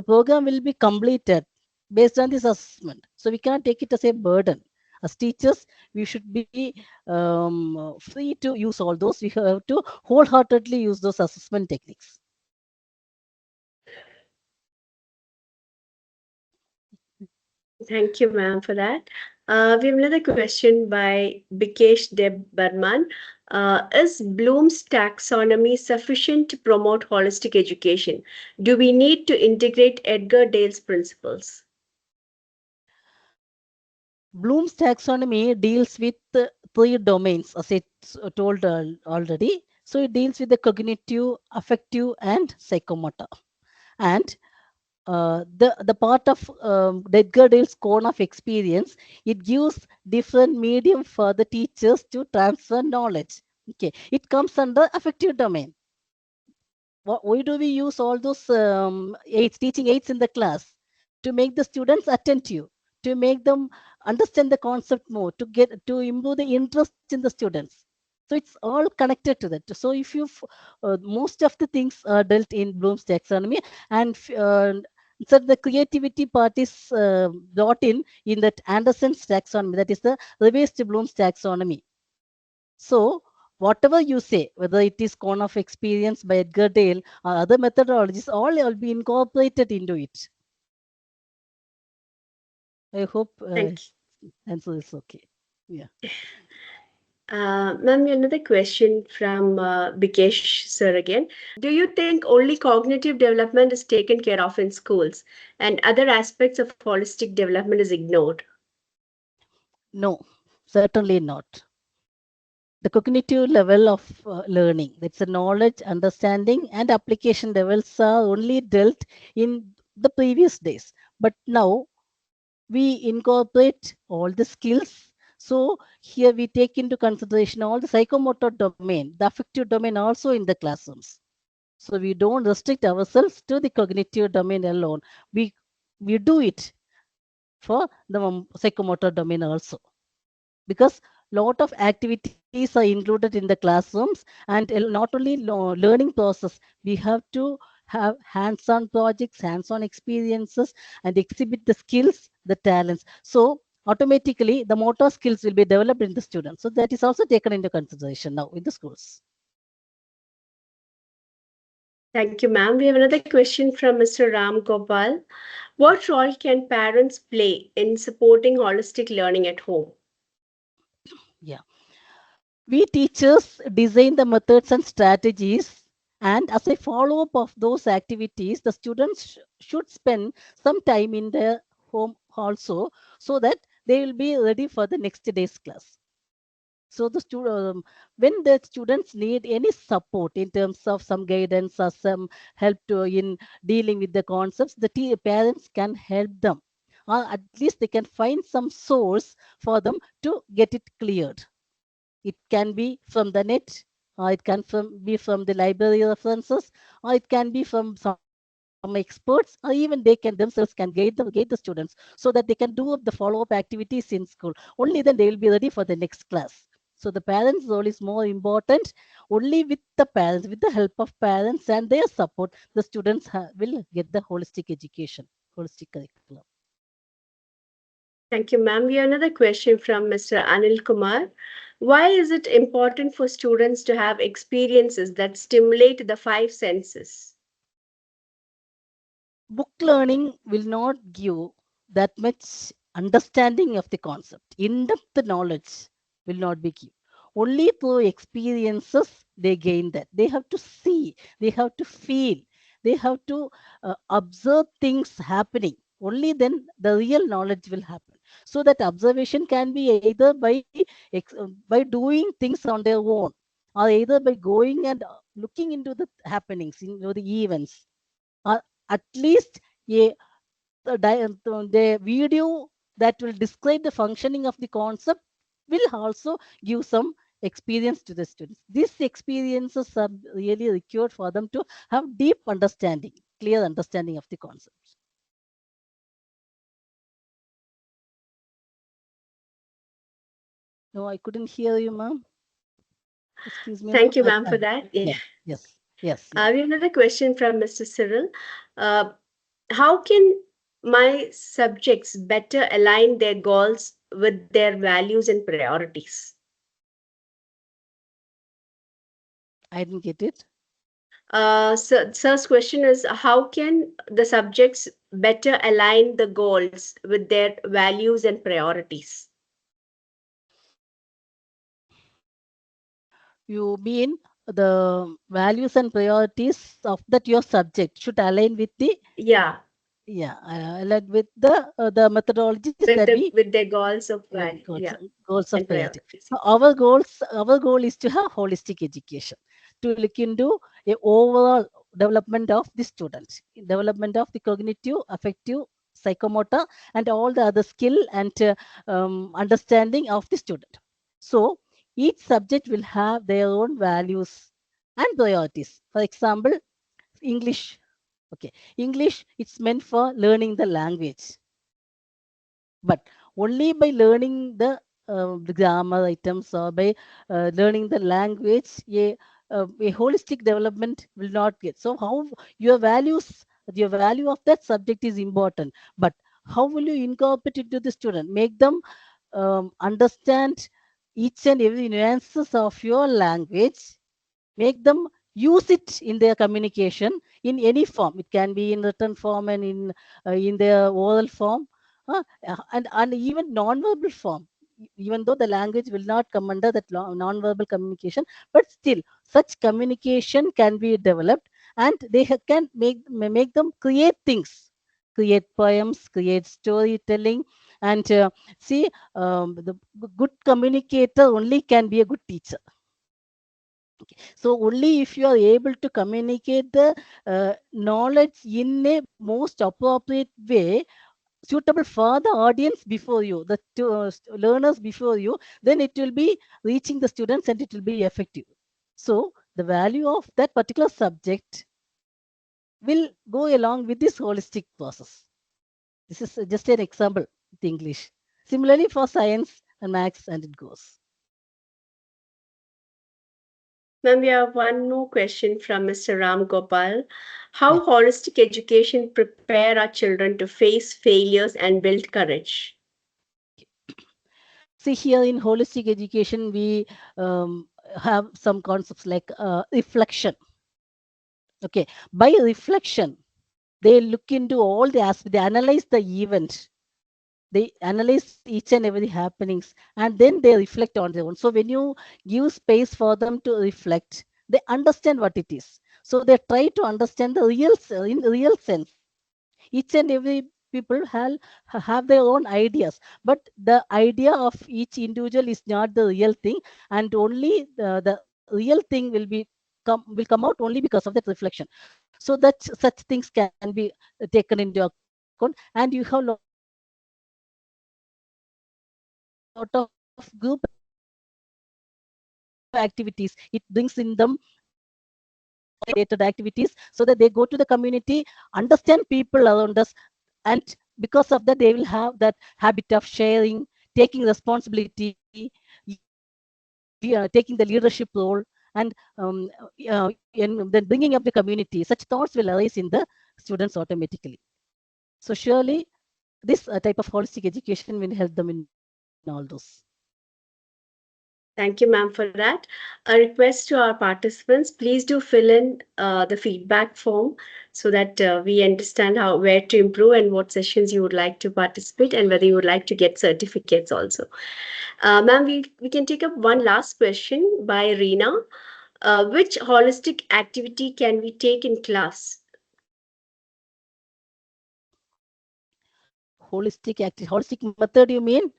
program will be completed based on this assessment. So we cannot take it as a burden. As teachers, we should be free to use all those. We have to wholeheartedly use those assessment techniques. Thank you, ma'am, for that. We have another question by Bikesh Deb Burman. Is Bloom's taxonomy sufficient to promote holistic education? Do we need to integrate Edgar Dale's principles? Bloom's taxonomy deals with three domains, as I told already. So it deals with the cognitive, affective, and psychomotor. And the part of Edgar Dale's cone of experience, it gives different medium for the teachers to transfer knowledge. Okay, it comes under affective domain. Why do we use all those aids, teaching aids in the class? To make the students attentive, to make them understand the concept more, to improve the interest in the students. So it's all connected to that. So if you most of the things are dealt in Bloom's taxonomy, and so the creativity part is brought in that Anderson's taxonomy, that is the revised Bloom's taxonomy. So, whatever you say, whether it is cone of experience by Edgar Dale or other methodologies, all will be incorporated into it. I hope Thank answer is okay. Yeah. Ma'am, another question from Bikesh sir again. Do you think only cognitive development is taken care of in schools and other aspects of holistic development is ignored? No, certainly not. The cognitive level of learning, that's the knowledge, understanding, and application levels are only dealt in the previous days. But now we incorporate all the skills. So here we take into consideration all the psychomotor domain, the affective domain also in the classrooms. So we don't restrict ourselves to the cognitive domain alone. We we do it for the psychomotor domain also, because lot of activities are included in the classrooms, and not only learning process, we have to have hands-on projects, hands-on experiences, and exhibit the skills, the talents. So automatically the motor skills will be developed in the students. So that is also taken into consideration now in the schools. Thank you, ma'am. We have another question from Mr. Ram Gopal. What role can parents play in supporting holistic learning at home? Yeah. We teachers design the methods and strategies, and as a follow up of those activities, the students should spend some time in their home also, so that they will be ready for the next day's class. So when the students need any support in terms of some guidance or some help in dealing with the concepts, the parents can help them, or at least they can find some source for them to get it cleared. It can be from the net, or it can be from the library references, or it can be from some experts, or even they can themselves can guide the students, so that they can do the follow-up activities in school. Only then they will be ready for the next class. So the parents' role is more important. Only with the parents, with the help of parents and their support, the students will get the holistic education, holistic curriculum. Thank you, ma'am. We have another question from Mr. Anil Kumar. Why is it important for students to have experiences that stimulate the five senses? Book learning will not give that much understanding of the concept. In-depth knowledge will not be given. Only through experiences they gain that. They have to see, they have to feel, they have to observe things happening. Only then the real knowledge will happen. So that observation can be either by doing things on their own. or either by going and looking into the happenings, into the events, or at least a the video that will describe the functioning of the concept will also give some experience to the students. These experiences are really required for them to have deep understanding, clear understanding of the concepts. No, I couldn't hear you, ma'am. Excuse me, Thank ma'am. you, ma'am, for that. Yeah, yes, yes, yeah. We have another question from Mr. Cyril. Uh, how can my subjects better align their goals with their values and priorities? I didn't get it. Sir's question is, how can the subjects better align the goals with their values and priorities? You mean the values and priorities of that your subject should align with the, Yeah, yeah, along with the methodologies that we with their goals of value, goals, yeah, goals of and priority. priorities. So our goal is to have holistic education, to look into a overall development of the students, development of the cognitive, affective, psychomotor, and all the other skill and understanding of the student. So each subject will have their own values and priorities. For example, English. Okay, English, it's meant for learning the language, but only by learning the grammar items or by learning the language, a holistic development will not get. So how your values, your value of that subject is important, but how will you incorporate it to the student, make them understand each and every nuances of your language, make them use it in their communication in any form. It can be in written form and in their oral form, and even non-verbal form. Even though the language will not come under that non-verbal communication, but still such communication can be developed, and they can make them create things, create poems, create storytelling, and see, the good communicator only can be a good teacher. So only if you are able to communicate the knowledge in a most appropriate way, suitable for the audience before you, the learners before you, then it will be reaching the students and it will be effective. So the value of that particular subject will go along with this holistic process. This is just an example with English. Similarly for science and maths, and it goes. Ma'am, we have one more question from Mr. Ram Gopal. Yeah. How holistic education prepare our children to face failures and build courage? See, here in holistic education, we have some concepts like reflection. Okay, by reflection, they look into all the aspects, they analyze the event, they analyze each and every happenings, and then they reflect on their own. So when you give space for them to reflect, they understand what it is. So they try to understand the in real sense. Each and every people have their own ideas, but the idea of each individual is not the real thing, and only the real thing will come out only because of that reflection. So that such things can be taken into account, and you have lot of group activities. It brings in them related activities, so that they go to the community, understand people around us, and because of that they will have that habit of sharing, taking responsibility, taking the leadership role, and taking the leadership role, and then bringing up the community. Such thoughts will arise in the students automatically. So surely this type of holistic education will help them in all those. Thank you, ma'am, for that. A request to our participants, please do fill in the feedback form so that we understand how where to improve and what sessions you would like to participate and whether you would like to get certificates also. Ma'am, we can take up one last question by Reena. Which holistic activity can we take in class? Holistic method, you mean?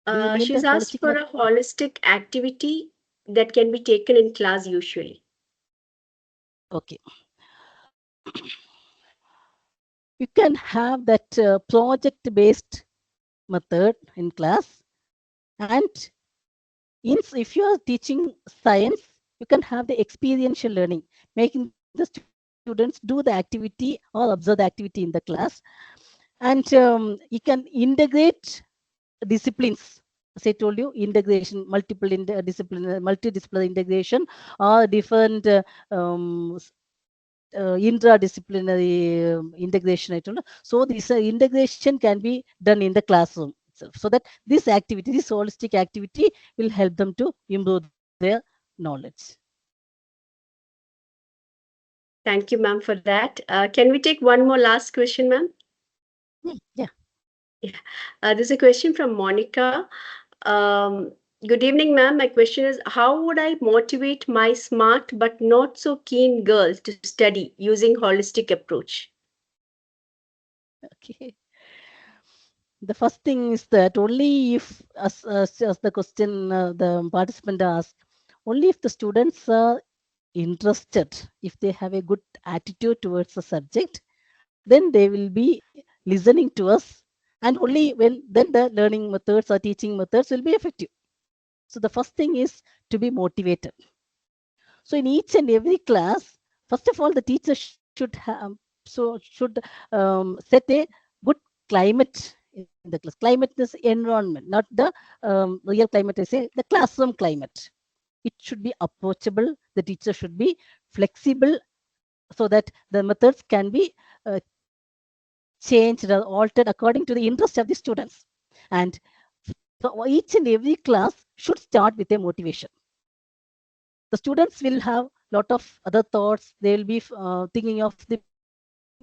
Do you mean She's the asked holistic for method? a holistic activity that can be taken in class usually? Okay. You can have that project based method in class, and if you are teaching science, you can have the experiential learning, making the students do the activity or observe the activity in the class. And you can integrate disciplines. As I told you, integration, multidisciplinary integration, or different intradisciplinary integration. I told you. So this integration can be done in the classroom itself, so that this activity, this holistic activity, will help them to improve their knowledge. Thank you, ma'am, for that. Can we take one more last question, ma'am? Yeah. Yeah. There's a question from Monica. Um, Good evening, ma'am. My question is, how would I motivate my smart but not so keen girls to study using holistic approach? Okay. The first thing is that only if, as the question the participant asked, only if the students are interested, if they have a good attitude towards the subject, then they will be listening to us, and only when then the learning methods or teaching methods will be effective. So the first thing is to be motivated. So in each and every class, first of all, the teacher should have should set a good climate in the class. Climate is environment, not the real climate. I say the classroom climate. It should be approachable. The teacher should be flexible, so that the methods can be changed or altered according to the interest of the students. And so each and every class should start with a motivation. The students will have lot of other thoughts. They will be thinking of the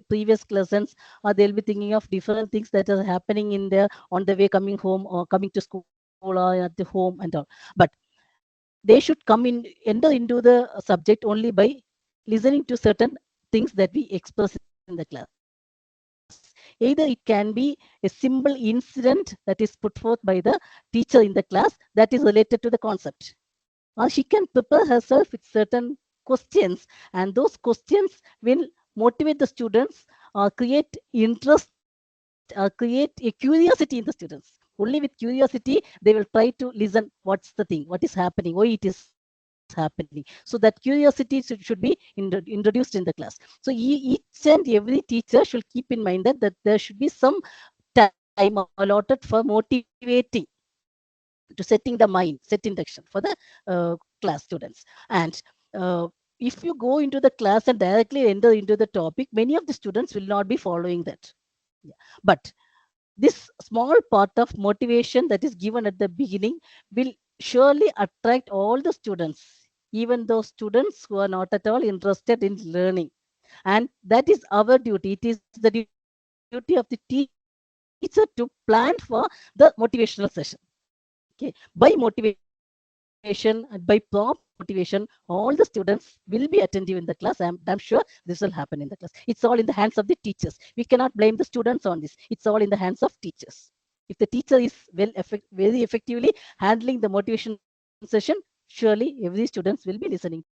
previous lessons, or they'll be thinking of different things that are happening in their on the way coming home, or coming to school, or at the home and all. But they should enter into the subject only by listening to certain things that we express in the class. Either it can be a simple incident that is put forth by the teacher in the class that is related to the concept, or she can prepare herself with certain questions, and those questions will motivate the students, or create interest, or create a curiosity in the students. Only with curiosity they will try to listen what's the thing, what is happening, why it is happening. So that curiosity should be introduced in the class. So each and every teacher should keep in mind that there should be some time allotted for motivating, to setting the mind, setting direction for the class students. And if you go into the class and directly enter into the topic, many of the students will not be following that. Yeah. But this small part of motivation that is given at the beginning will surely attract all the students, even those students who are not at all interested in learning. And that is our duty. It is the duty of the teacher to plan for the motivational session. Okay, by motivation and by proper motivation, all the students will be attentive in the class. I'm sure this will happen in the class. It's all in the hands of the teachers. We cannot blame the students on this. It's all in the hands of teachers. If the teacher is very effectively handling the motivation session, surely every students will be listening to us.